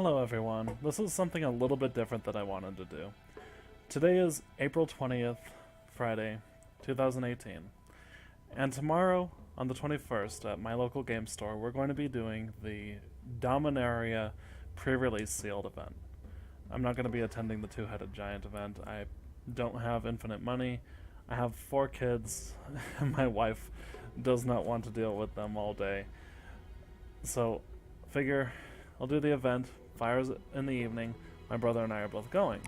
Hello everyone, this is something a little bit different that I wanted to do. Today is April 20th, Friday, 2018, and tomorrow, on the 21st, at my local game store, we're going to be doing the Dominaria Pre-Release Sealed event. I'm not going to be attending the Two-Headed Giant event. I don't have infinite money. I have 4 kids, and my wife does not want to deal with them all day. So, figure I'll do the event, fires in the evening, my brother and I are both going.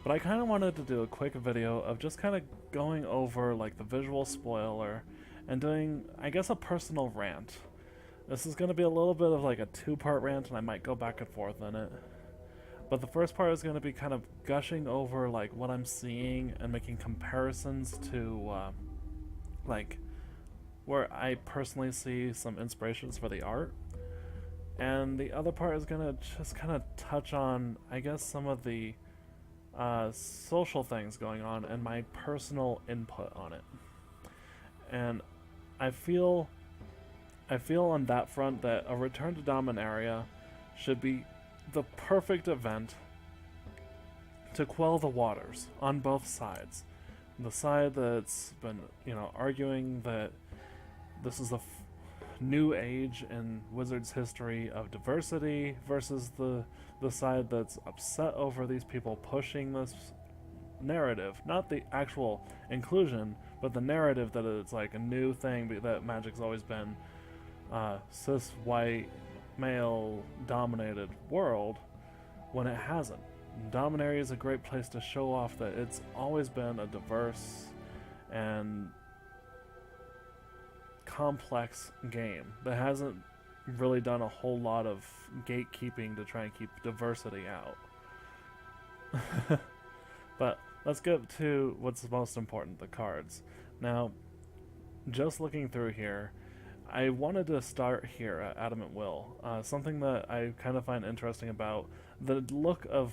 But I kind of wanted to do a quick video of just kind of going over like the visual spoiler and doing, I guess, a personal rant. This is going to be a little bit of like a 2-part rant, and I might go back and forth in it. But the first part is going to be kind of gushing over like what I'm seeing and making comparisons to like where I personally see some inspirations for the art. And the other part is gonna just kind of touch on, I guess, some of the social things going on and my personal input on it. And I feel on that front that a return to Dominaria should be the perfect event to quell the waters on both sides. The side that's been, arguing that this is a new age in Wizards history of diversity versus the side that's upset over these people pushing this narrative, not the actual inclusion, but the narrative that it's like a new thing that Magic's always been cis white male dominated world when it hasn't. Dominaria is a great place to show off that it's always been a diverse and complex game that hasn't really done a whole lot of gatekeeping to try and keep diversity out. But let's get to what's most important, the cards. Now, just looking through here, I wanted to start here at Adamant Will. Something that I kind of find interesting about the look of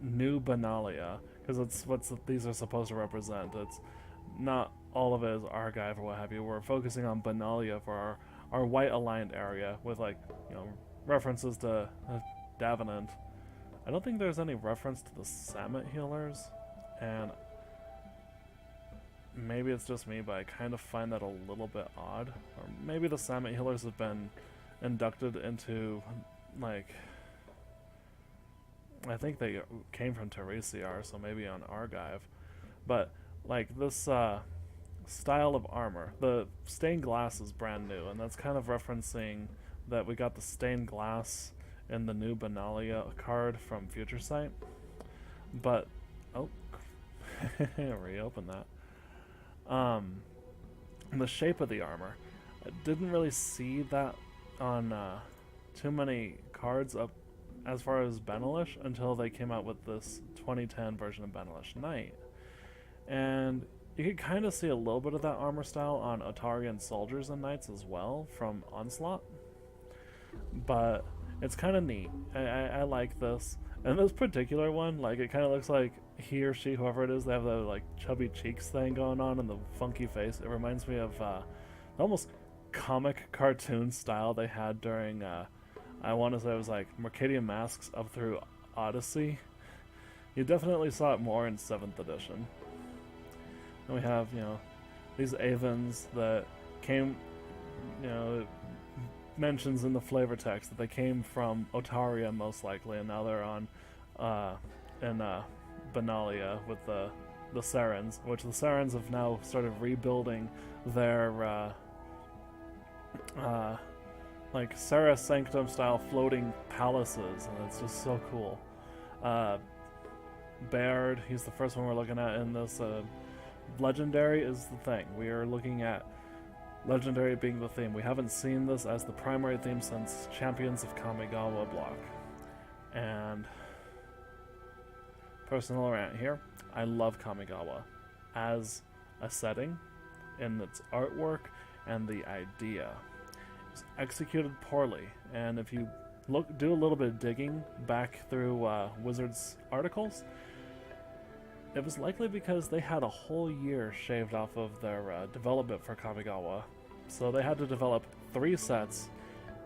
New Benalia, because it's what these are supposed to represent. It's not all of it is Argive or what have you. We're focusing on Benalia for our white aligned area with references to Davenant. I don't think there's any reference to the Samet healers, and maybe it's just me, but I kind of find that a little bit odd. Or maybe the Samet healers have been inducted into, I think they came from Teresiar, so maybe on Argive. But, this style of armor, the stained glass is brand new, and that's kind of referencing that we got the stained glass in the new Benalia card from Future Sight. But, reopen that. The shape of the armor, I didn't really see that on too many cards up as far as Benelish until they came out with this 2010 version of Benelish Knight. And you could kind of see a little bit of that armor style on Otarian soldiers and knights as well from Onslaught. But it's kind of neat. I like this. And this particular one, it kind of looks like he or she, whoever it is, they have the chubby cheeks thing going on and the funky face. It reminds me of the almost comic cartoon style they had during, I want to say it was Mercadian Masks up through Odyssey. You definitely saw it more in 7th edition. And we have, these Avens that came, it mentions in the flavor text that they came from Otaria most likely, and now they're on, in Benalia with the Sarens, which the Sarens have now started rebuilding their, Sarah Sanctum style floating palaces, and it's just so cool. Baird, he's the first one we're looking at in this, Legendary is the thing. We are looking at Legendary being the theme. We haven't seen this as the primary theme since Champions of Kamigawa block. And personal rant here, I love Kamigawa as a setting, in its artwork, and the idea. It's executed poorly, and if you do a little bit of digging back through Wizards articles, it was likely because they had a whole year shaved off of their development for Kamigawa. So they had to develop 3 sets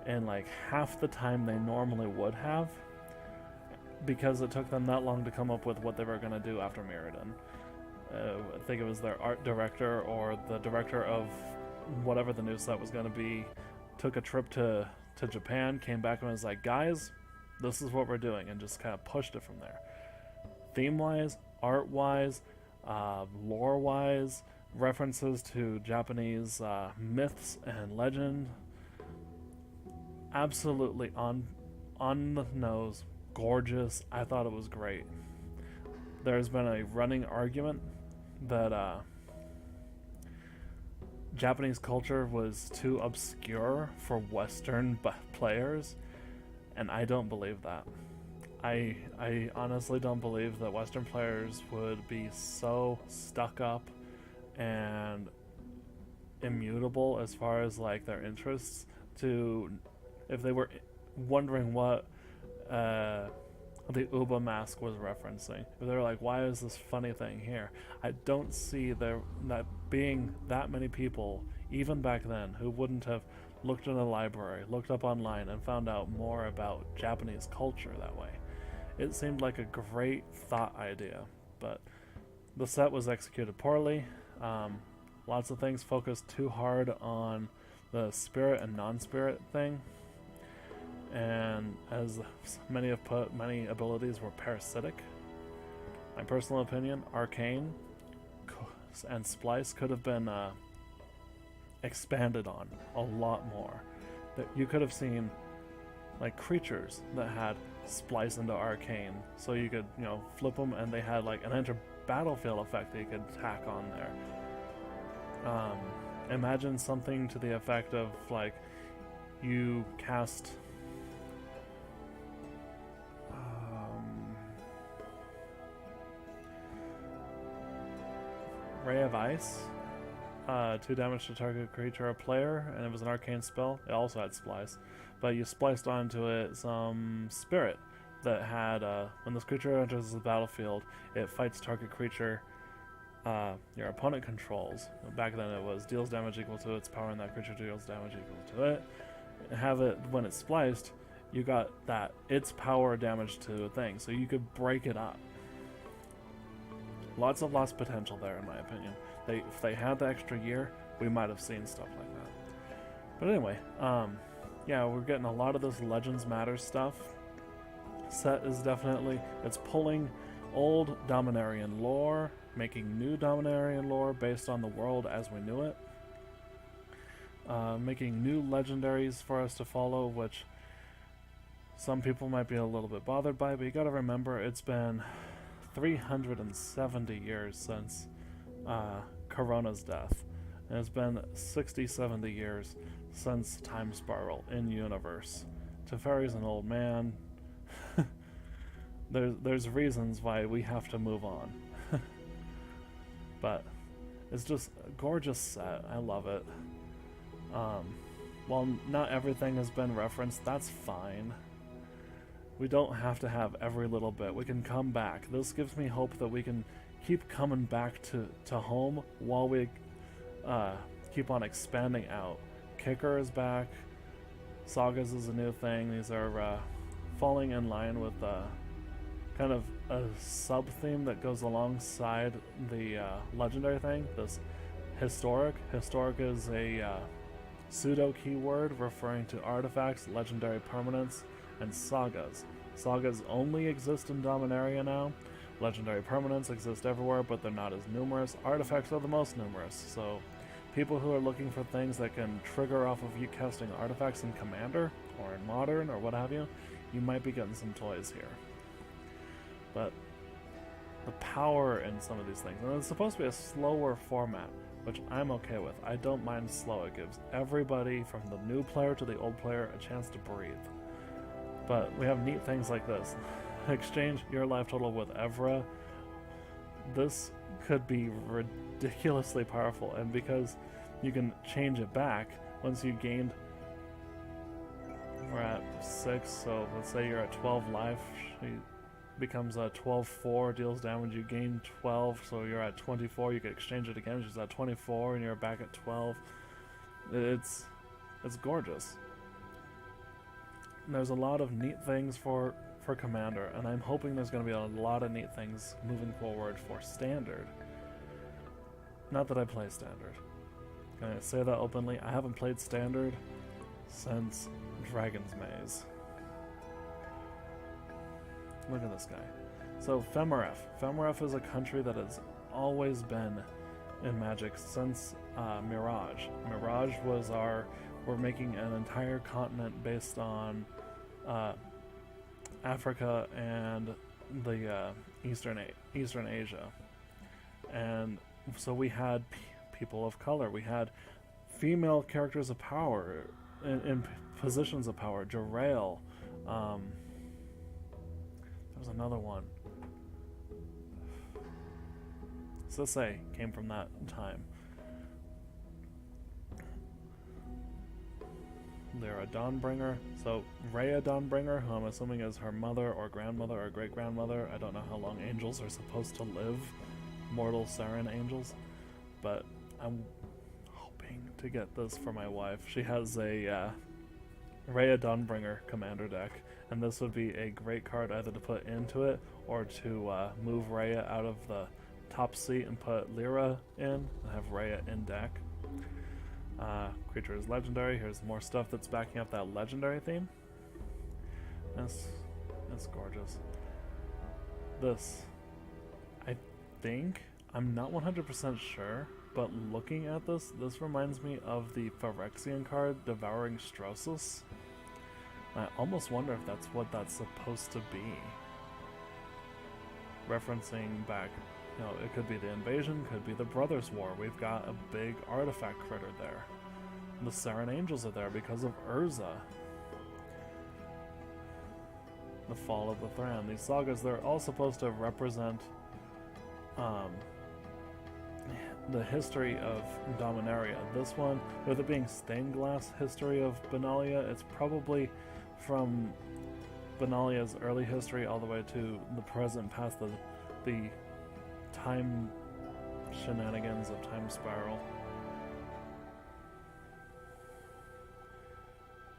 in half the time they normally would have. because it took them that long to come up with what they were going to do after Mirrodin. I think it was their art director or the director of whatever the new set was going to be, took a trip to Japan, came back and was like, guys, this is what we're doing, and just kind of pushed it from there. Theme-wise, art-wise, lore-wise, references to Japanese myths and legend, absolutely on the nose, gorgeous. I thought it was great. There's been a running argument that Japanese culture was too obscure for Western players, and I don't believe that. I honestly don't believe that Western players would be so stuck up and immutable as far as like their interests to, if they were wondering what the Uba mask was referencing. If they were like, why is this funny thing here? I don't see that being that many people, even back then, who wouldn't have looked in a library, looked up online, and found out more about Japanese culture that way. It seemed like a great thought idea, but the set was executed poorly. Lots of things focused too hard on the spirit and non-spirit thing. And as many have put, many abilities were parasitic. My personal opinion, Arcane and Splice could have been expanded on a lot more. That you could have seen like creatures that had Splice into Arcane, so you could, you know, flip them and they had like an inter-battlefield effect that you could tack on there. Imagine something to the effect of like you cast Ray of Ice, 2 damage to target creature or player, and it was an arcane spell. It also had Splice, but you spliced onto it some spirit that had, when this creature enters the battlefield, it fights target creature your opponent controls. Back then it was deals damage equal to its power, and that creature deals damage equal to it. Have it, when it's spliced, you got that its power damage to a thing, so you could break it up. Lots of lost potential there, in my opinion. If they had the extra year, we might have seen stuff like that. But anyway, yeah, we're getting a lot of this Legends Matter stuff. Set is definitely, it's pulling old Dominarian lore, making new Dominarian lore based on the world as we knew it. Making new legendaries for us to follow, which some people might be a little bit bothered by, but you gotta remember it's been 370 years since Corona's death, and it's been 60-70 years since Time Spiral in universe. Teferi's an old man. There's reasons why we have to move on. But it's just a gorgeous set. I love it. While not everything has been referenced, that's fine. We don't have to have every little bit. We can come back. This gives me hope that we can keep coming back to home while we keep on expanding out. Kicker is back. Sagas is a new thing. These are falling in line with kind of a sub-theme that goes alongside the legendary thing. This historic. Historic is a pseudo-keyword referring to artifacts, legendary permanents, and sagas. Sagas only exist in Dominaria now. Legendary permanents exist everywhere, but they're not as numerous. Artifacts are the most numerous, so people who are looking for things that can trigger off of you casting artifacts in Commander, or in Modern, or what have you, you might be getting some toys here. But the power in some of these things, and it's supposed to be a slower format, which I'm okay with. I don't mind slow. It gives everybody, from the new player to the old player, a chance to breathe. But we have neat things like this. Exchange your life total with Evra. This could be ridiculously powerful, and because you can change it back once you gained, we're at 6, so let's say you're at 12 life, she becomes a 12-4, deals damage, you gain 12, so you're at 24, you can exchange it again, she's at 24, and you're back at 12. It's gorgeous. And there's a lot of neat things for for Commander, and I'm hoping there's going to be a lot of neat things moving forward for Standard. Not that I play Standard. Can I say that openly? I haven't played Standard since Dragon's Maze. Look at this guy. So Femeref. Femeref is a country that has always been in Magic since Mirage. Mirage was we're making an entire continent based on Africa and the Eastern Asia. And so we had people of color. We had female characters of power in positions of power. Jarael. There was another one. Sisay came from that time. Lyra Dawnbringer. So Rhea Dawnbringer, who I'm assuming is her mother or grandmother or great-grandmother. I don't know how long angels are supposed to live. Mortal Saren angels. But I'm hoping to get this for my wife. She has a Rhea Dawnbringer commander deck, and this would be a great card either to put into it or to move Rhea out of the top seat and put Lyra in and have Rhea in deck. Creature is legendary. Here's more stuff that's backing up that legendary theme. That's gorgeous. This, I think, I'm not 100% sure, but looking at this reminds me of the Phyrexian card, Devouring Strosus. I almost wonder if that's what that's supposed to be. Referencing back, you know, it could be the invasion, could be the Brothers' War. We've got a big artifact critter there. The Saren Angels are there because of Urza. The Fall of the Thran. These sagas, they're all supposed to represent the history of Dominaria. This one, with it being stained glass history of Benalia, it's probably from Benalia's early history all the way to the present, past the time shenanigans of Time Spiral.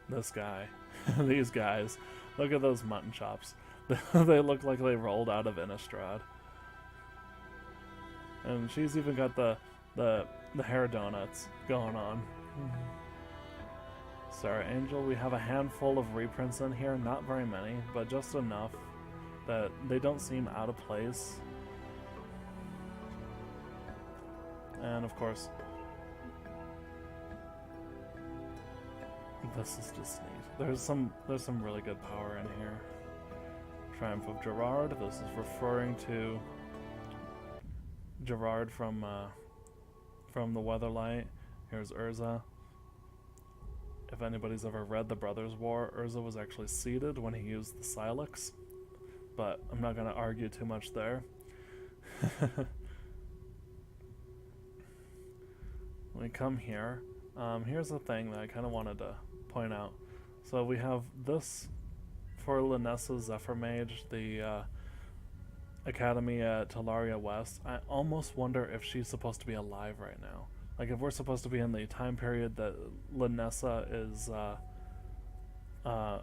This guy. These guys. Look at those mutton chops. They look like they rolled out of Innistrad. And she's even got the hair donuts going on. Sarah Angel, we have a handful of reprints in here. Not very many, but just enough that they don't seem out of place. And of course, this is just neat. There's some really good power in here. Triumph of Gerard. This is referring to Gerard from the Weatherlight. Here's Urza. If anybody's ever read the Brothers' War, Urza was actually seated when he used the Silex, but I'm not going to argue too much there. When we come here, here's the thing that I kind of wanted to point out. So we have this for Linessa Zephyr Mage, the Academy at Talaria West. I almost wonder if she's supposed to be alive right now. Like, if we're supposed to be in the time period that Linessa is a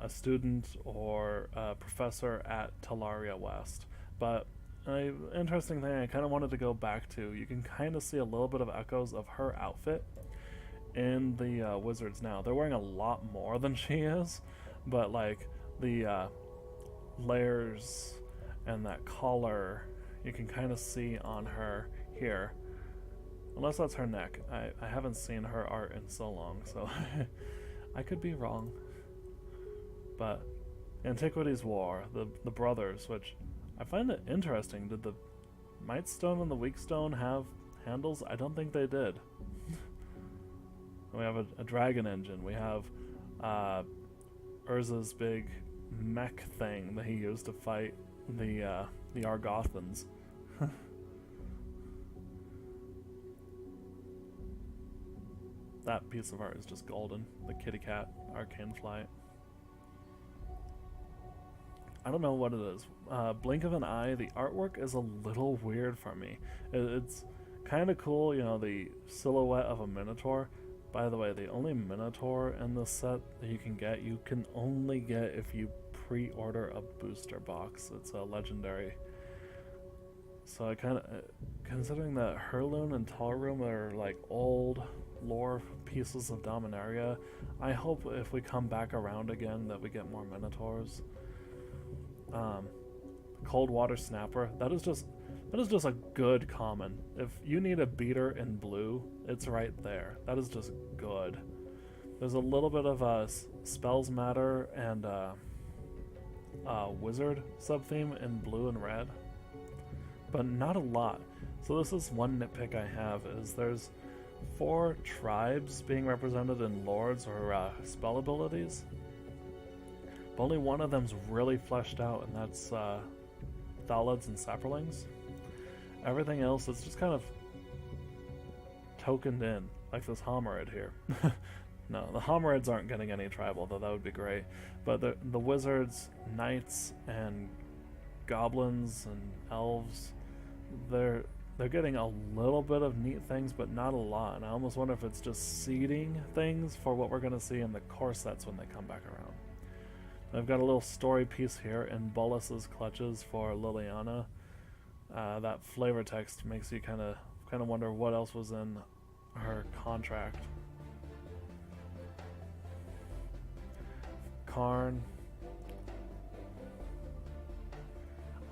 student or a professor at Talaria West. But an interesting thing I kind of wanted to go back to, you can kind of see a little bit of echoes of her outfit in the Wizards now. They're wearing a lot more than she is, but like the layers and that collar you can kind of see on her here. Unless that's her neck. I haven't seen her art in so long, so I could be wrong. But Antiquities War, the brothers, which I find it interesting. Did the Might Stone and the Weak Stone have handles? I don't think they did. We have a dragon engine. We have Urza's big mech thing that he used to fight the Argothans. That piece of art is just golden. The kitty cat, Arcane Flight. I don't know what it is. Blink of an eye, the artwork is a little weird for me. It's kind of cool, you know, the silhouette of a Minotaur. By the way, the only Minotaur in this set that you can only get if you pre-order a booster box. It's a legendary. So I kind of, considering that Herloon and Talroom are like old lore pieces of Dominaria, I hope if we come back around again that we get more Minotaurs. Cold Water Snapper, that is just a good common. If you need a beater in blue, it's right there. That is just good. There's a little bit of Spells Matter and Wizard sub-theme in blue and red, but not a lot. So this is one nitpick I have, is there's 4 tribes being represented in lords or spell abilities, but only one of them's really fleshed out, and that's Thalids and Saprolings. Everything else is just kind of tokened in, like this Homerid here. No, the Homerids aren't getting any tribal, though that would be great. But the wizards, knights, and goblins and elves, they're getting a little bit of neat things, but not a lot. And I almost wonder if it's just seeding things for what we're going to see in the core sets when they come back around. I've got a little story piece here in Bolus's clutches for Liliana. That flavor text makes you kind of wonder what else was in her contract. Karn.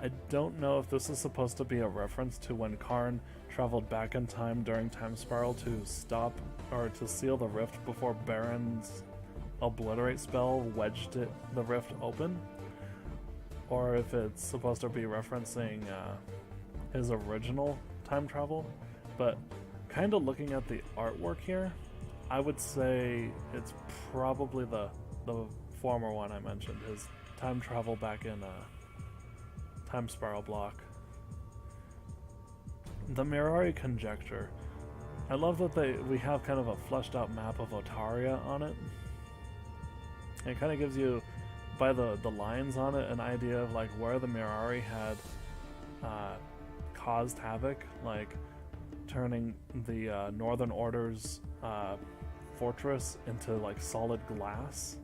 I don't know if this is supposed to be a reference to when Karn traveled back in time during Time Spiral to stop or to seal the rift before Baron's Obliterate spell wedged the rift open, or if it's supposed to be referencing his original time travel. But kind of looking at the artwork here, I would say it's probably the former one I mentioned, his time travel back in Time Spiral block. The Mirari Conjecture. I love that we have kind of a fleshed out map of Otaria on it. It kind of gives you, by the lines on it, an idea of like where the Mirari had caused havoc, like turning the Northern Order's fortress into like solid glass.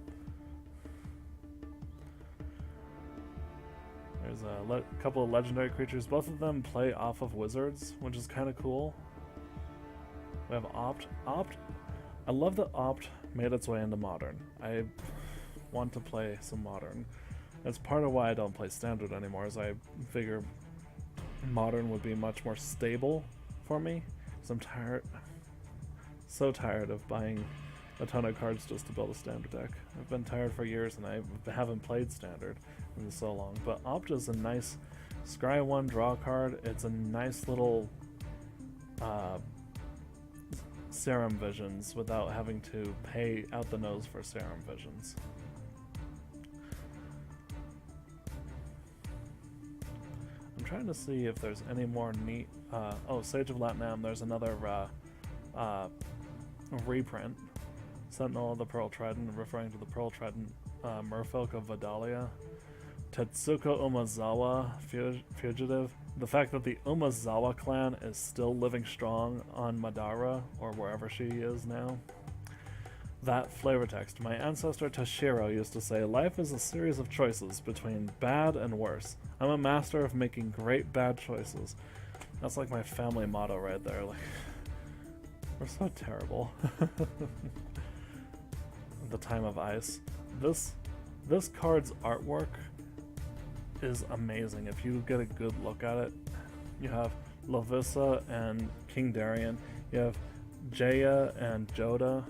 There's a couple of legendary creatures. Both of them play off of wizards, which is kind of cool. We have Opt. I love that Opt made its way into Modern. I want to play some Modern. That's part of why I don't play Standard anymore, is I figure Modern would be much more stable for me. Because I'm tired. So tired of buying a ton of cards just to build a Standard deck. I've been tired for years and I haven't played Standard in so long. But Opt is a nice Scry 1 draw card. It's a nice little Serum Visions without having to pay out the nose for Serum Visions. I'm trying to see if there's any more neat... oh, Sage of Latnam, there's another reprint. Sentinel of the Pearl Trident, referring to the Pearl Trident Merfolk of Vidalia. Tetsuko Umazawa, Fugitive. The fact that the Umazawa clan is still living strong on Madara, or wherever she is now. That flavor text. My ancestor Tashiro used to say, life is a series of choices between bad and worse. I'm a master of making great bad choices. That's like my family motto right there. Like, we're so terrible. The Time of Ice. This card's artwork is amazing. If you get a good look at it, you have Lovisa and King Darien. You have Jaya and Joda.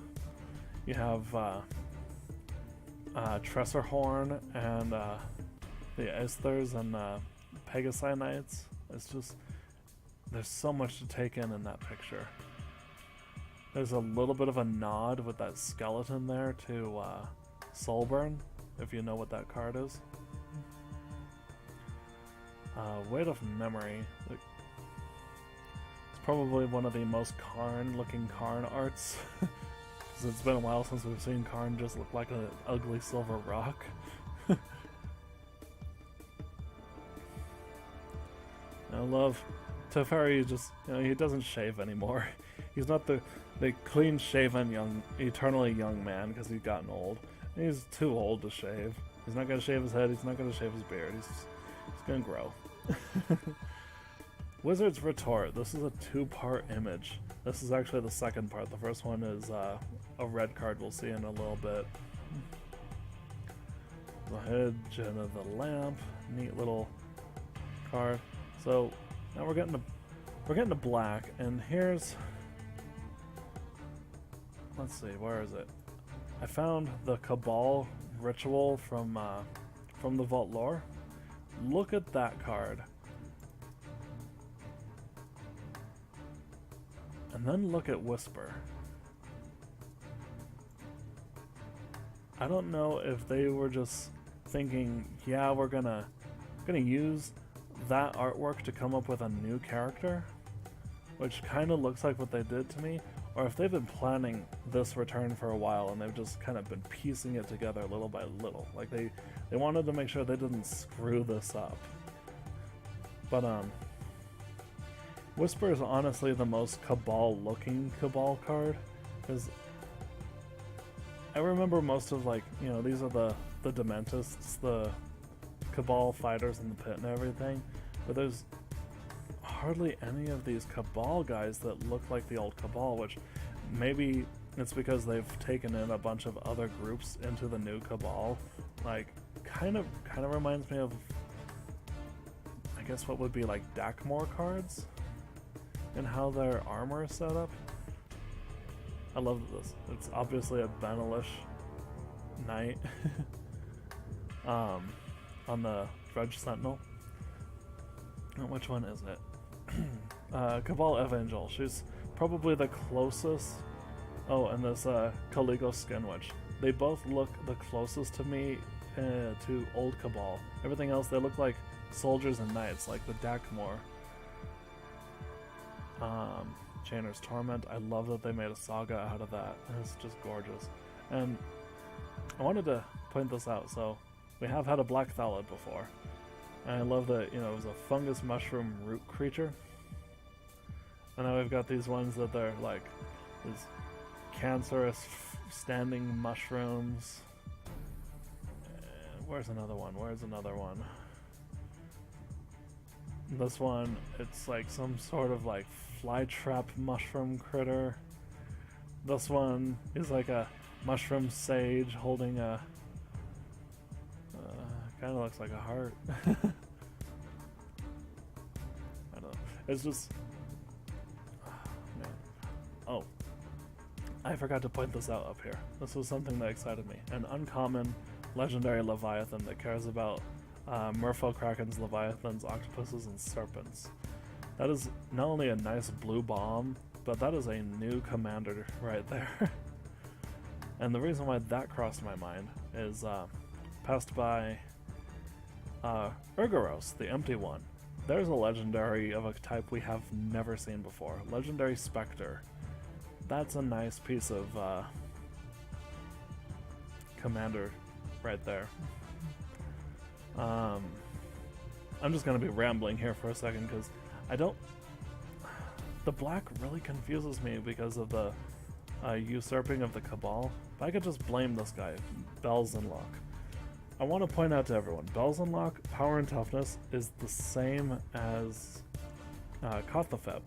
You have Tressorhorn and the Aesthers and Pegasi Knights. It's just, there's so much to take in that picture. There's a little bit of a nod with that skeleton there to Soulburn, if you know what that card is. Weight of Memory. It's probably one of the most Karn-looking Karn arts. Because it's been a while since we've seen Karn just look like an ugly silver rock. I love Teferi. Just, he doesn't shave anymore. He's not the clean-shaven, eternally young man because he's gotten old. He's too old to shave. He's not going to shave his head. He's not going to shave his beard. He's going to grow. Wizard's Retort. This is a 2-part image. This is actually the second part. The first one is a red card we'll see in a little bit. The Hedge and the Lamp. Neat little card. So now we're getting to black, and here's, let's see, where is it? I found the Cabal Ritual from the Vault lore. Look at that card. And then look at Whisper. I don't know if they were just thinking, yeah, we're gonna use that artwork to come up with a new character, which kind of looks like what they did to me, or if they've been planning this return for a while and they've just kind of been piecing it together little by little. Like they wanted to make sure they didn't screw this up. But Whisper is honestly the most Cabal looking Cabal card, because I remember most of, like, you know, these are the Dementists, the Cabal fighters in the pit and everything, but there's hardly any of these Cabal guys that look like the old Cabal, which maybe it's because they've taken in a bunch of other groups into the new Cabal. Like, kind of reminds me of, I guess, what would be like Dakmor cards and how their armor is set up. I love this. It's obviously a Benelish knight on the Dredge Sentinel. Which one is it? Cabal Evangel. She's probably the closest. Oh, and this Caligo Skin Witch. They both look the closest to me to old Cabal. Everything else, they look like soldiers and knights, like the Dakmor. Chainer's Torment. I love that they made a saga out of that. It's just gorgeous. And I wanted to point this out. So we have had a Black Thalid before. And I love that, you know, it was a fungus mushroom root creature. And now we've got these ones that they're like these cancerous standing mushrooms. Where's another one? Where's another one? This one, it's like some sort of like flytrap mushroom critter. This one is like a mushroom sage holding a kind of looks like a heart. I don't know. It's just, man. Oh, I forgot to point this out up here. This was something that excited me. An uncommon legendary Leviathan that cares about merfolk, krakens, leviathans, octopuses, and serpents. That is not only a nice blue bomb, but that is a new commander right there. And the reason why that crossed my mind is passed by Urgaros, the Empty One. There's a legendary of a type we have never seen before. Legendary Spectre. That's a nice piece of commander right there. I'm just going to be rambling here for a second because the black really confuses me because of the usurping of the Cabal. If I could just blame this guy, Belzenlock. I want to point out to everyone, Belzenlock, power and toughness is the same as Kothafeb.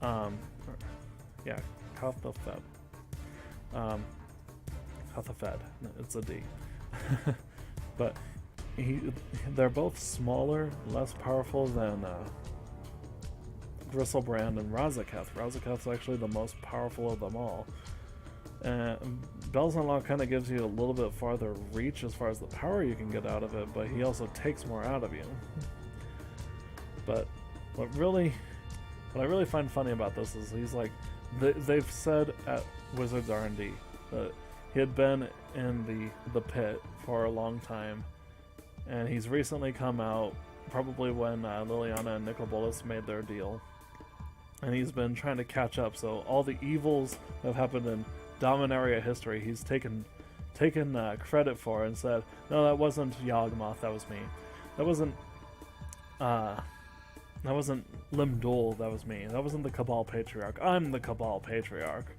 Yeah, Kothafeb. Kothafed. It's a D. But they're both smaller, less powerful than Gristlebrand and Razaketh. Razaketh's actually the most powerful of them all. Belzenlock kind of gives you a little bit farther reach as far as the power you can get out of it, but he also takes more out of you. But what I really find funny about this is he's like, they've said at Wizards R&D that he had been in the pit for a long time, and he's recently come out, probably when Liliana and Nicobolas made their deal, and he's been trying to catch up. So all the evils that have happened in Dominaria history, he's taken credit for and said, no, that wasn't Yawgmoth, that was me. That wasn't Limdol, that was me. That wasn't the Cabal Patriarch. I'm the Cabal Patriarch.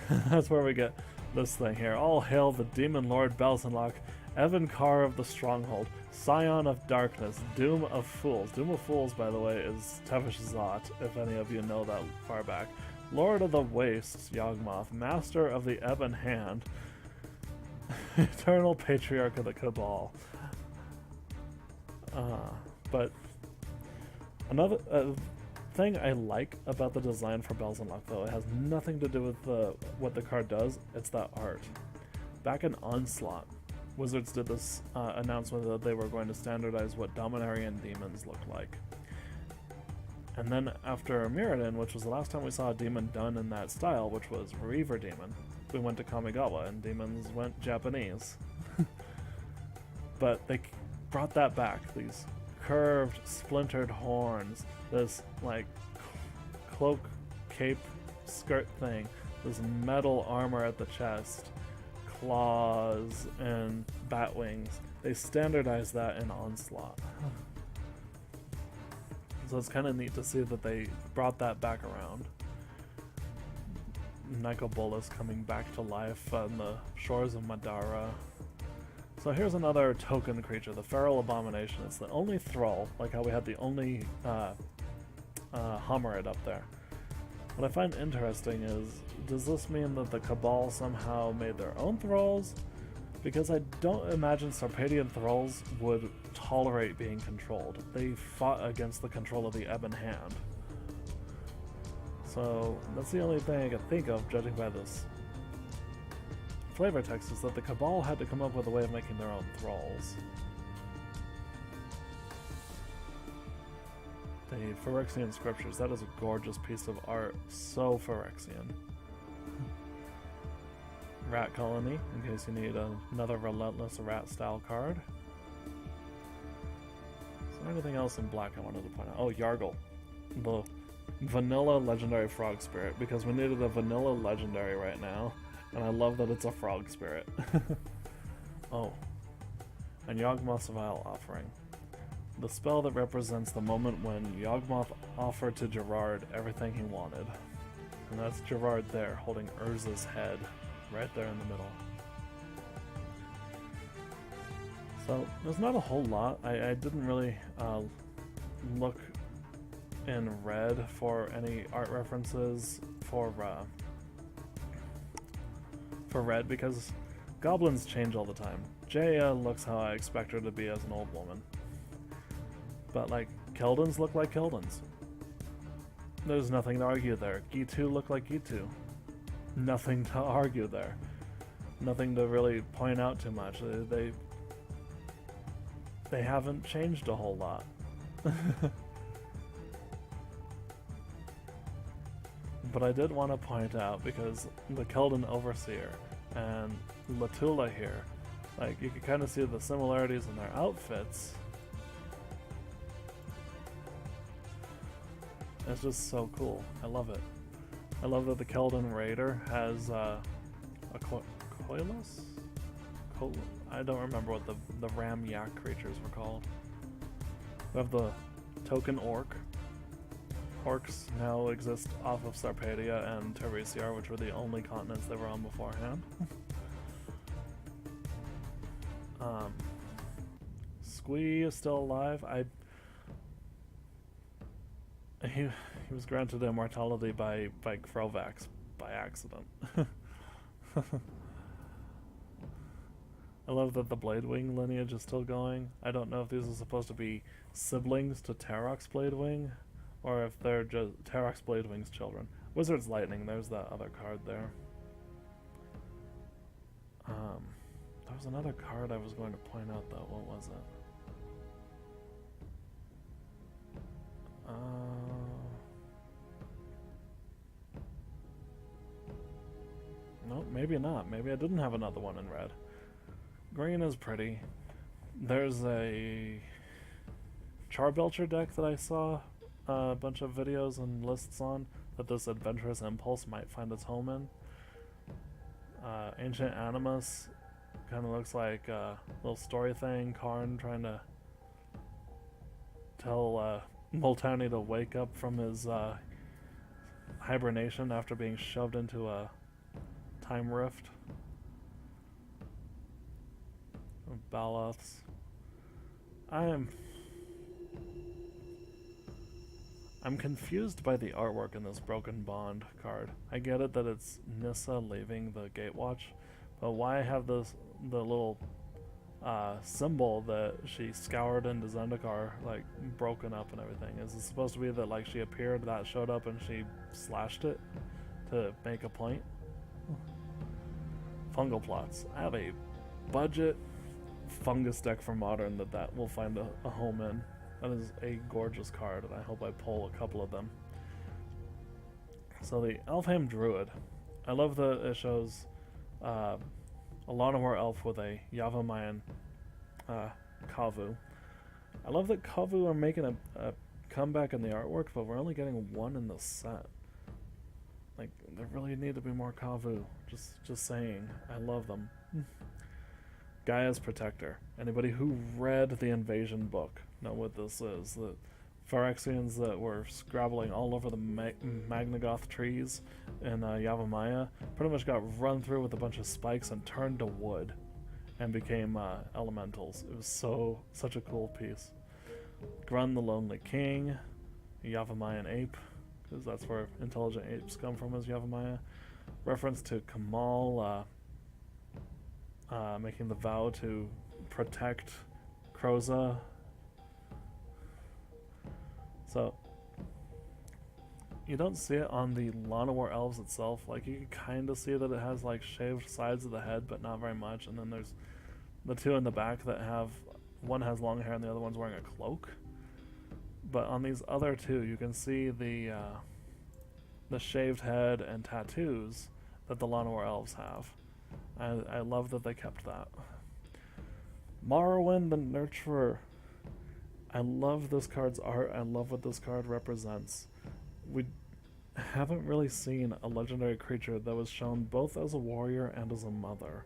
That's where we get this thing here. All hail the Demon Lord Belzenlok, Evankar of the Stronghold, Scion of Darkness, Doom of Fools. Doom of Fools, by the way, is Tevish Zot, if any of you know that far back. Lord of the Wastes, Yawgmoth, Master of the Ebon Hand, Eternal Patriarch of the Cabal. But another thing I like about the design for Belzenlok, though, it has nothing to do with what the card does, it's that art. Back in Onslaught, Wizards did this announcement that they were going to standardize what Dominarian demons look like. And then after Mirrodin, which was the last time we saw a demon done in that style, which was Reaver Demon, we went to Kamigawa and demons went Japanese. But they brought that back, these curved, splintered horns, this like cloak, cape, skirt thing, this metal armor at the chest, claws, and bat wings. They standardized that in Onslaught. So it's kind of neat to see that they brought that back around. Nycobulus coming back to life on the shores of Madara. So here's another token creature, the Feral Abomination. It's the only Thrall, like how we had the only Homerid up there. What I find interesting is, does this mean that the Cabal somehow made their own Thralls? Because I don't imagine Sarpadian Thralls would tolerate being controlled. They fought against the control of the Ebon Hand. So that's the only thing I can think of, judging by this flavor text, is that the Cabal had to come up with a way of making their own Thralls. The Phyrexian Scriptures, that is a gorgeous piece of art, so Phyrexian. Rat Colony, in case you need another Relentless Rat-style card. Is there anything else in black I wanted to point out? Oh, Yargle. The vanilla legendary frog spirit, because we needed a vanilla legendary right now, and I love that it's a frog spirit. Oh. And Yawgmoth's Vile Offering. The spell that represents the moment when Yawgmoth offered to Gerard everything he wanted. And that's Gerard there, holding Urza's head. Right there in the middle. So, there's not a whole lot. I didn't really look in red for any art references for red, because goblins change all the time. Jaya looks how I expect her to be as an old woman. But, like, Keldons look like Keldons. There's nothing to argue there. Gitu look like Gitu. Nothing to argue there. Nothing to really point out too much. They haven't changed a whole lot. But I did want to point out, because the Keldon Overseer and Latula here, like, you can kind of see the similarities in their outfits. It's just so cool. I love it. I love that the Keldon Raider has a Coilus? I don't remember what the ram yak creatures were called. We have the token orc. Orcs now exist off of Sarpedia and Teresiar, which were the only continents they were on beforehand. Squee is still alive. He was granted immortality by Crovax by accident. I love that the Bladewing lineage is still going. I don't know if these are supposed to be siblings to Tarok's Bladewing, or if they're just Tarok's Bladewing's children. Wizard's Lightning, there's that other card there. There was another card I was going to point out though, what was it? No, maybe not. Maybe I didn't have another one in red. Green is pretty. There's a Charbelcher deck that I saw a bunch of videos and lists on that this Adventurous Impulse might find its home in. Ancient Animus kind of looks like a little story thing. Karn trying to tell Multani to wake up from his hibernation after being shoved into a time rift. Baloths. I'm confused by the artwork in this Broken Bond card. I get it that it's Nissa leaving the Gatewatch, but why have the little symbol that she scoured into Zendikar like broken up and everything? Is it supposed to be that like she appeared, that showed up, and she slashed it to make a point? Fungal plots. I have a budget fungus deck for Modern that will find a home in. That is a gorgeous card, and I hope I pull a couple of them. So the Elfheim Druid. I love that it shows a Llanowar Elf with a Yavimaya Kavu. I love that Kavu are making a comeback in the artwork, but we're only getting one in the set. Like, there really need to be more Kavu. Just saying. I love them. Gaia's Protector. Anybody who read the Invasion book know what this is. The Phyrexians that were scrabbling all over the Magnagoth trees in Yavimaya pretty much got run through with a bunch of spikes and turned to wood and became elementals. It was such a cool piece. Grun the Lonely King, Yavimayan Ape, because that's where intelligent apes come from, is Yavimaya. Reference to Kamal making the vow to protect Kroza. So, you don't see it on the Llanowar Elves itself. Like, you can kind of see that it has, like, shaved sides of the head, but not very much. And then there's the two in the back that have, one has long hair and the other one's wearing a cloak. But on these other two, you can see the shaved head and tattoos that the Llanowar Elves have. I love that they kept that. Morrowind the Nurturer. I love this card's art. I love what this card represents. We haven't really seen a legendary creature that was shown both as a warrior and as a mother.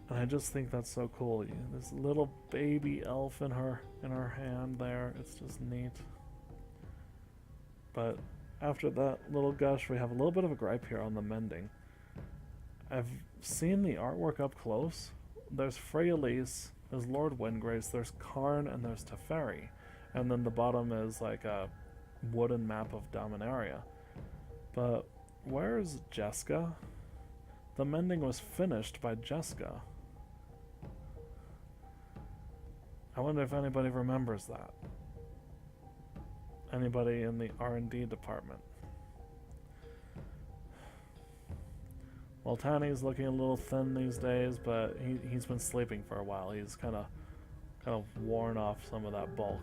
And I just think that's so cool. This little baby elf in her hand there. It's just neat. But after that little gush, we have a little bit of a gripe here on the mending. I've seen the artwork up close. There's Freyalise, there's Lord Windgrace, there's Karn, and there's Teferi. And then the bottom is like a wooden map of Dominaria. But where's Jeska? The mending was finished by Jeska. I wonder if anybody remembers that. Anybody in the R&D department. Well, Tany's looking a little thin these days, but he's been sleeping for a while. He's kind of worn off some of that bulk.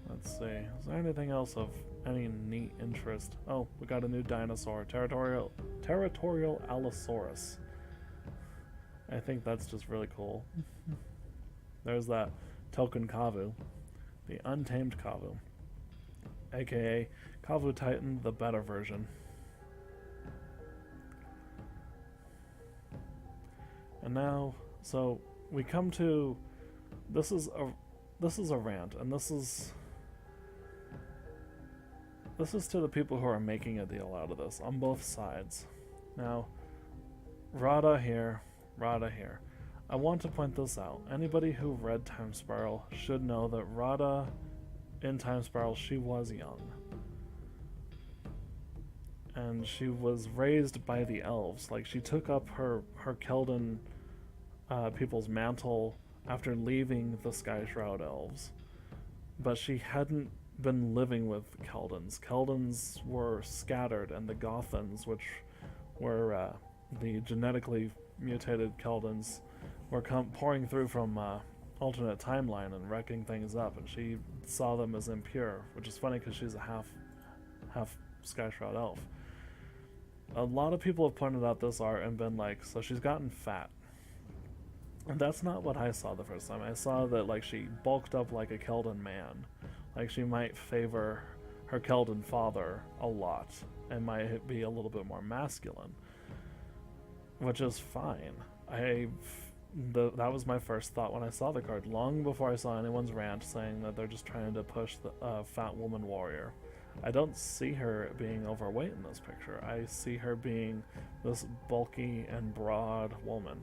Let's see. Is there anything else of any neat interest? Oh, we got a new dinosaur, Territorial Allosaurus. I think that's just really cool. There's that token Kavu, the Untamed Kavu, aka Kavu Titan, the better version. And now, so we come to this is a rant, and this is to the people who are making a deal out of this on both sides. Now, Radha here. I want to point this out. Anybody who read Time Spiral should know that Radha, in Time Spiral, she was young. And she was raised by the elves. Like, she took up her Keldon people's mantle after leaving the Sky Shroud elves. But she hadn't been living with Keldons. Keldons were scattered, and the Gothans, which were the genetically mutated Keldons, were pouring through from alternate timeline and wrecking things up, and she saw them as impure, which is funny because she's a half Sky Shroud elf. A lot of people have pointed out this art and been like, so she's gotten fat. And that's not what I saw the first time. I saw that like she bulked up like a Keldon man. Like she might favor her Keldon father a lot and might be a little bit more masculine, which is fine. That was my first thought when I saw the card, long before I saw anyone's rant saying that they're just trying to push the fat woman warrior. I don't see her being overweight in this picture. I see her being this bulky and broad woman.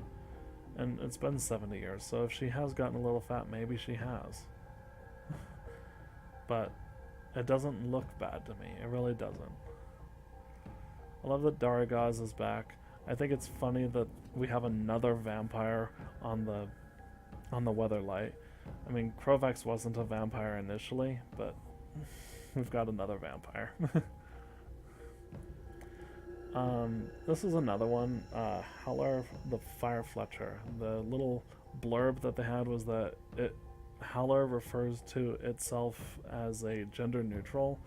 And it's been 70 years, so if she has gotten a little fat, maybe she has. But it doesn't look bad to me. It really doesn't. I love that Daragaz is back. I think it's funny that we have another vampire on the Weatherlight. I mean, Krovax wasn't a vampire initially, but we've got another vampire. This is another one, Howler the Fire Fletcher. The little blurb that they had was that Howler refers to itself as a gender neutral,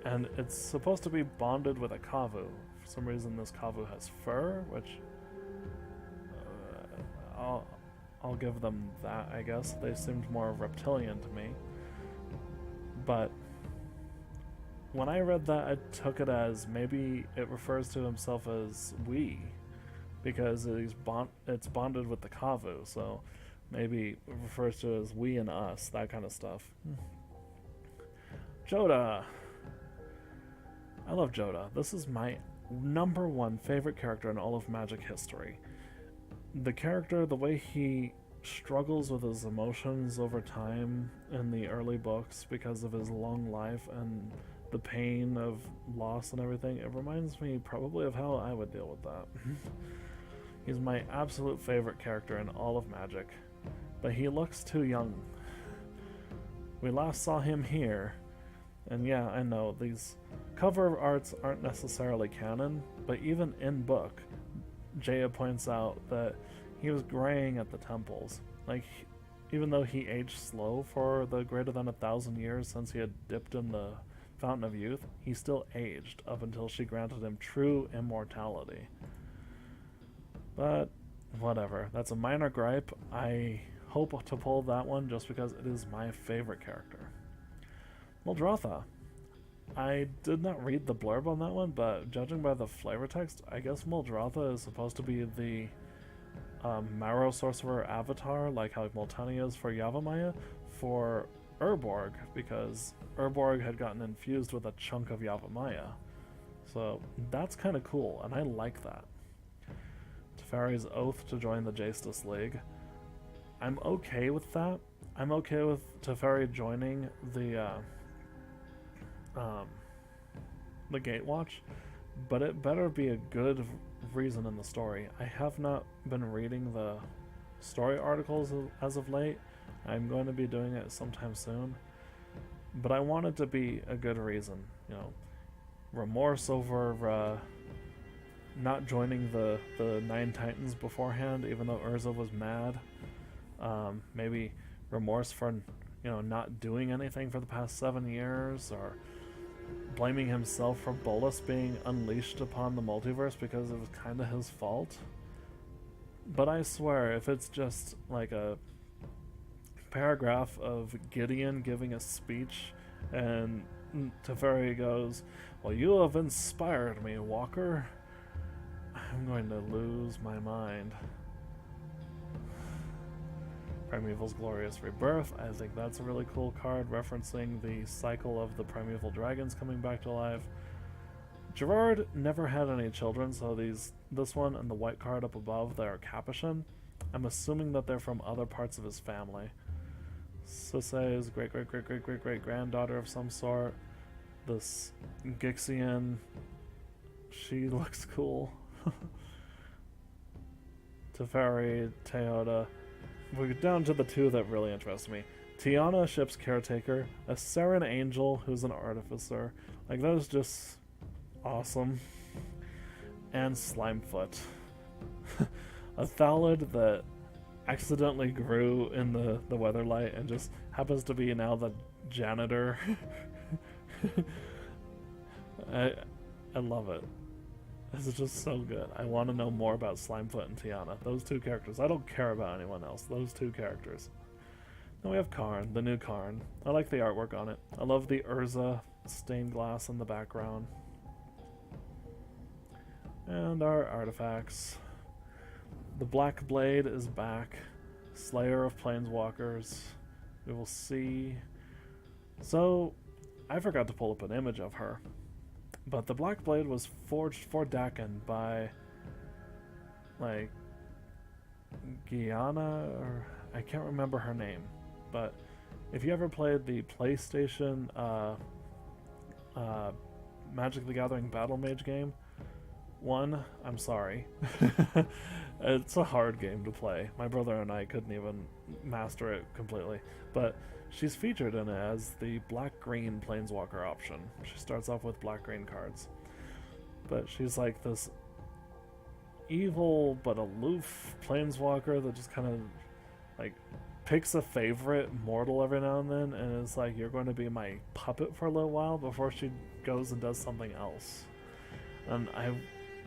and it's supposed to be bonded with a Kavu. For some reason this Kavu has fur, which I'll give them that, I guess. They seemed more reptilian to me. But when I read that, I took it as maybe it refers to himself as we, because it's bonded with the Kavu, so maybe it refers to it as we and us, that kind of stuff. Joda! I love Joda. This is my #1 favorite character in all of Magic history. The character, the way he struggles with his emotions over time in the early books because of his long life and the pain of loss and everything, it reminds me probably of how I would deal with that. He's my absolute favorite character in all of Magic, but he looks too young. We last saw him here, and yeah, I know, these cover arts aren't necessarily canon, but even in book, Jaya points out that he was graying at the temples. Like, even though he aged slow for the greater than 1,000 years since he had dipped in the Fountain of Youth, he still aged up until she granted him true immortality. But whatever, that's a minor gripe. I hope to pull that one just because it is my favorite character. Muldrotha. I did not read the blurb on that one, but judging by the flavor text, I guess Muldrotha is supposed to be the Marrow Sorcerer avatar, like how Multani is for Yavimaya, for Urborg, because Urborg had gotten infused with a chunk of Yavimaya. So that's kind of cool, and I like that. Teferi's oath to join the Justice League. I'm okay with that. I'm okay with Teferi joining the Gatewatch, but it better be a good reason in the story. I have not been reading the story articles as of late. I'm going to be doing it sometime soon, but I want it to be a good reason. You know, remorse over not joining the Nine Titans beforehand, even though Urza was mad. Maybe remorse for, you know, not doing anything for the past 7 years, or blaming himself for Bolas being unleashed upon the multiverse because it was kind of his fault. But I swear, if it's just like a paragraph of Gideon giving a speech and Teferi goes, "Well, you have inspired me, Walker," I'm going to lose my mind. Primeval's Glorious Rebirth. I think that's a really cool card, referencing the cycle of the primeval dragons coming back to life. Gerard never had any children, so this one and the white card up above, they're Capuchin. I'm assuming that they're from other parts of his family. Sisay is great-great-great-great-great-great-granddaughter of some sort. This Gixian, she looks cool. Teferi, Teoda. We're down to the two that really interest me. Tiana, ship's caretaker. A Seren Angel, who's an artificer. Like, that is just awesome. And Slimefoot. A Thallid that accidentally grew in the Weatherlight and just happens to be now the janitor. I love it. This is just so good. I want to know more about Slimefoot and Tiana. Those two characters. I don't care about anyone else. Those two characters. Then we have Karn, the new Karn. I like the artwork on it. I love the Urza stained glass in the background. And our artifacts. The Black Blade is back. Slayer of Planeswalkers. We will see. So, I forgot to pull up an image of her. But the Black Blade was forged for Dakin by, like, Guyana, or I can't remember her name. But if you ever played the PlayStation Magic the Gathering Battle Mage game, one, I'm sorry. It's a hard game to play. My brother and I couldn't even master it completely. But she's featured in it as the black-green Planeswalker option. She starts off with black-green cards. But she's like this evil but aloof Planeswalker that just kind of like picks a favorite mortal every now and then and is like, you're going to be my puppet for a little while before she goes and does something else. And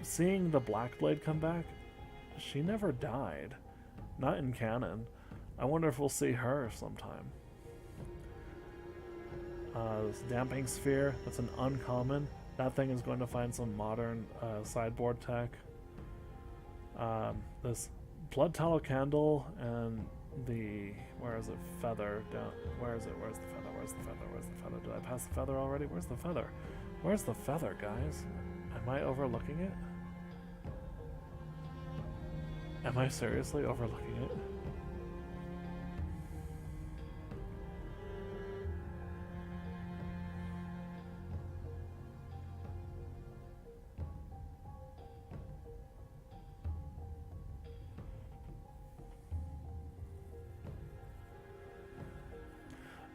seeing the Black Blade come back, she never died. Not in canon. I wonder if we'll see her sometime. This Damping Sphere, that's an uncommon. That thing is going to find some modern sideboard tech. This Blood Tallow Candle and the... where is it? Feather. Down. Where is it? Where's the feather? Where's the feather? Where's the feather? Did I pass the feather already? Where's the feather? Where's the feather, guys? Am I overlooking it? Am I seriously overlooking it?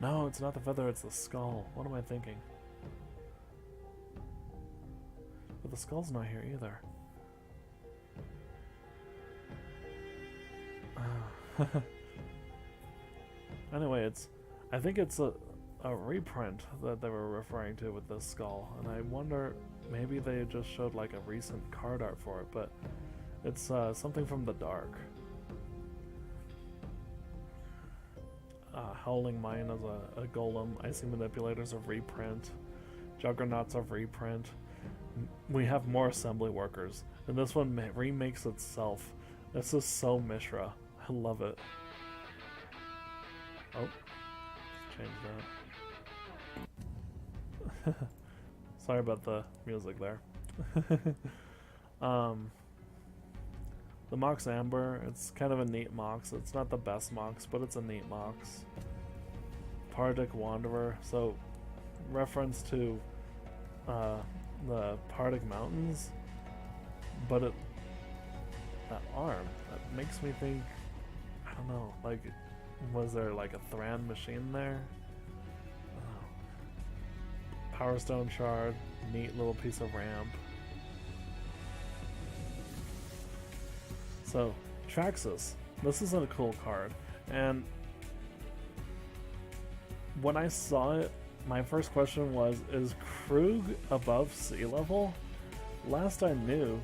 No, it's not the feather, it's the skull. What am I thinking? But the skull's not here either. Anyway, I think it's a reprint that they were referring to with this skull, and I wonder, maybe they just showed like a recent card art for it, but it's something from the dark. Howling Mine as a golem, Icy Manipulator's a reprint, Juggernaut's a reprint. We have more assembly workers, and this one remakes itself. This is so Mishra. I love it. Oh, let's change that. Sorry about the music there. The Mox Amber, it's kind of a neat Mox. It's not the best Mox, but it's a neat Mox. Pardic Wanderer, so reference to the Pardic Mountains, but that arm, that makes me think, I don't know, like, was there like a Thran machine there? Power Stone Shard, neat little piece of ramp. So, Traxxas, this is a cool card, and when I saw it, my first question was, is Krug above sea level? Last I knew,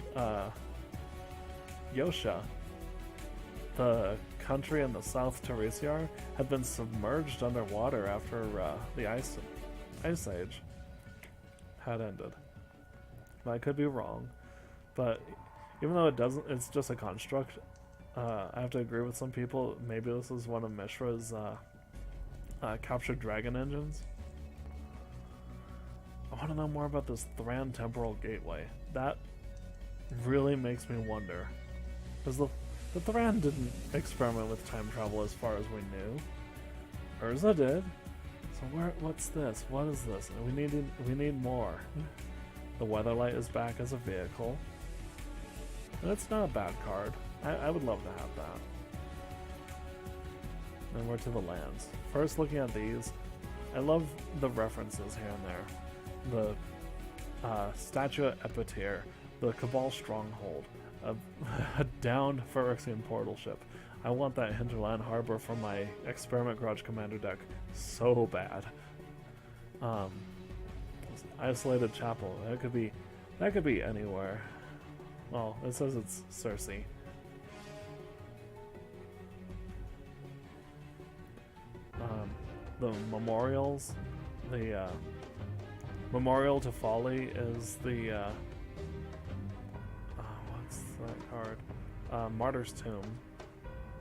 Yosha, the country in the South Teresiar, had been submerged underwater after the Ice Age had ended. I could be wrong, but even though it doesn't, it's just a construct. I have to agree with some people. Maybe this is one of Mishra's captured dragon engines. I want to know more about this Thran Temporal Gateway. That really makes me wonder, because the Thran didn't experiment with time travel as far as we knew. Urza did. So what's this? What is this? We need more. The Weatherlight is back as a vehicle. And it's not a bad card. I would love to have that. And we're to the lands. First, looking at these, I love the references here and there. The Statue at Epityr, the Cabal Stronghold, a downed Phyrexian portal ship. I want that Hinterland Harbor for my Experiment Garage Commander deck so bad. Isolated Chapel, that could be anywhere. Well, it says it's Cersei. The memorials, the Memorial to Folly is the what's that card? Martyr's Tomb,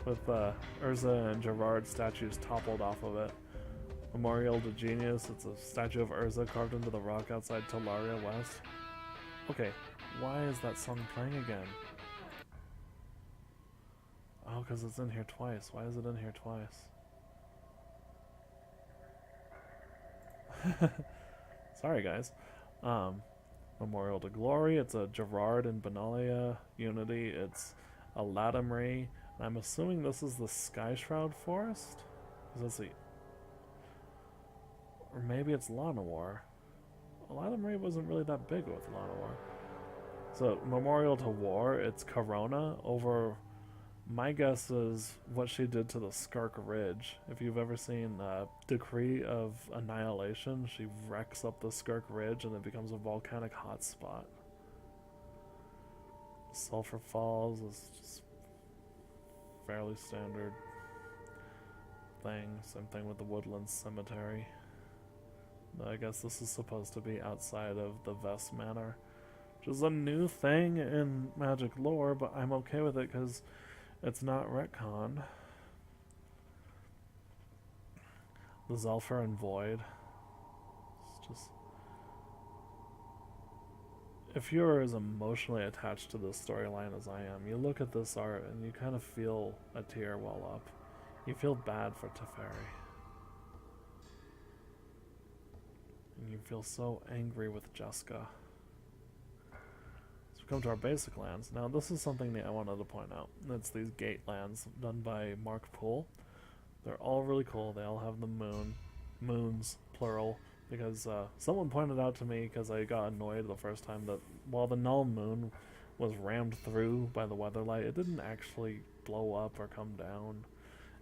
with Urza and Gerard statues toppled off of it. Memorial to Genius. It's a statue of Urza carved into the rock outside Dominaria West. Okay, why is that song playing again? Oh, because it's in here twice. Why is it in here twice? Sorry, guys. Memorial to Glory. It's a Gerard and Benalia Unity. It's a Latimri. I'm assuming this is the Sky Shroud Forest? Let's see. Or maybe it's Lanawar. Latimri wasn't really that big with Lanawar. So, Memorial to War, it's Corona over... My guess is what she did to the Skark Ridge. If you've ever seen Decree of Annihilation, she wrecks up the Skark Ridge and it becomes a volcanic hotspot. Sulphur Falls is just fairly standard thing. Same thing with the Woodlands Cemetery. I guess this is supposed to be outside of the Vest Manor, which is a new thing in Magic lore, but I'm okay with it because it's not retcon. The Zelfer and Void. It's just... If you're as emotionally attached to this storyline as I am, you look at this art and you kind of feel a tear well up. You feel bad for Teferi. And you feel so angry with Jessica. Come to our basic lands. Now this is something that I wanted to point out. It's these gate lands done by Mark Poole. They're all really cool. They all have the moons, plural, because someone pointed out to me, because I got annoyed the first time, that while the null moon was rammed through by the weatherlight, it didn't actually blow up or come down.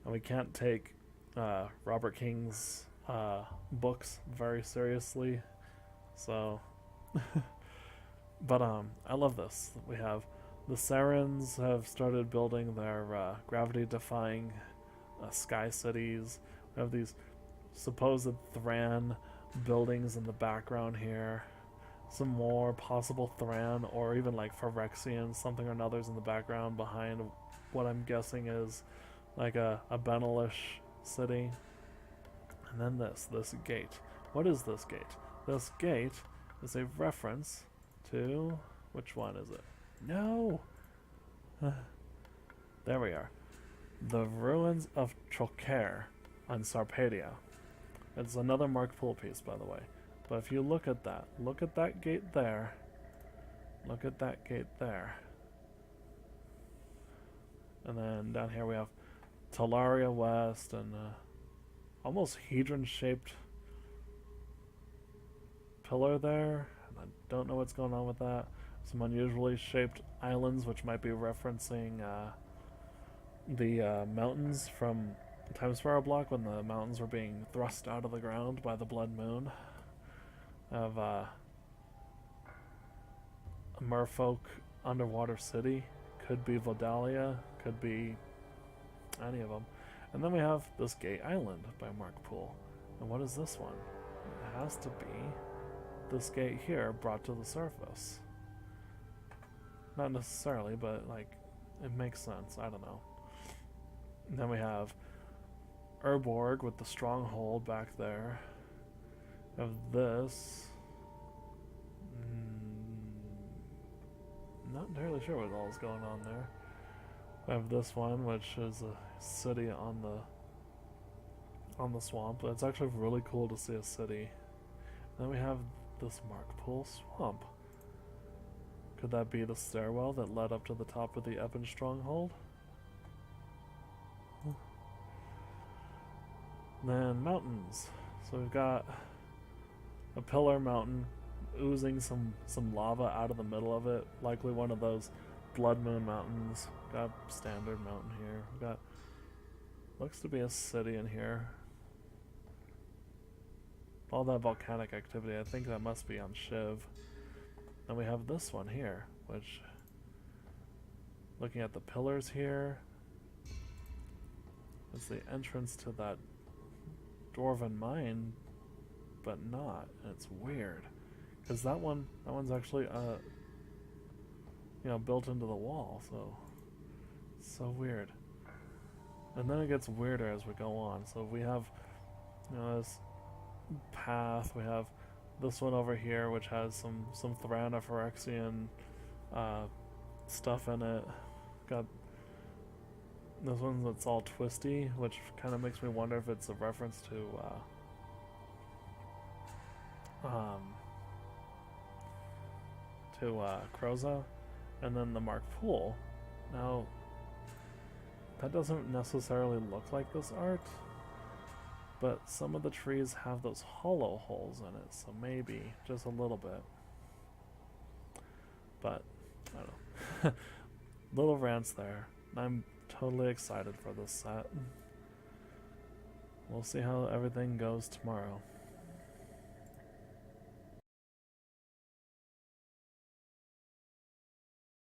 And we can't take Robert King's books very seriously. So... But I love this. We have the Sarens have started building their gravity-defying sky cities. We have these supposed Thran buildings in the background here. Some more possible Thran or even like Phyrexian something or another's in the background behind what I'm guessing is like a Benelish city. And then this gate. What is this gate? This gate is a reference to... which one is it? No! There we are. The Ruins of Trocaire on Sarpedia. It's another Mark Poole piece, by the way. But if you look at that gate there, look at that gate there. And then down here we have Talaria West and almost hedron-shaped pillar there. I don't know what's going on with that. Some unusually shaped islands, which might be referencing the mountains from Time Spiral block when the mountains were being thrust out of the ground by the Blood Moon. Of a Merfolk underwater city. Could be Vodalia, could be any of them. And then we have this Gate Island by Mark Poole. And what is this one? It has to be this gate here brought to the surface. Not necessarily, but like it makes sense. I don't know. And then we have Urborg with the stronghold back there. We have this. Not entirely sure what all is going on there. We have this one, which is a city on the swamp. It's actually really cool to see a city. Then we have this Mark Poole swamp. Could that be the stairwell that led up to the top of the Evan stronghold? Then mountains. So we've got a pillar mountain oozing some lava out of the middle of it. Likely one of those Blood Moon mountains. Got standard mountain here. We've got looks to be a city in here. All that volcanic activity, I think that must be on Shiv. Then we have this one here, which, looking at the pillars here, it's the entrance to that Dwarven mine, but not. And it's weird, because that one's actually built into the wall. So it's so weird. And then it gets weirder as we go on. So we have You know, this path. We have this one over here, which has some Tyrannophyrexian stuff in it. Got this one that's all twisty, which kind of makes me wonder if it's a reference to Croza, and then the Mark Pool. Now, that doesn't necessarily look like this art, but some of the trees have those hollow holes in it, so maybe just a little bit. But I don't know. Little rants there. I'm totally excited for this set. We'll see how everything goes tomorrow.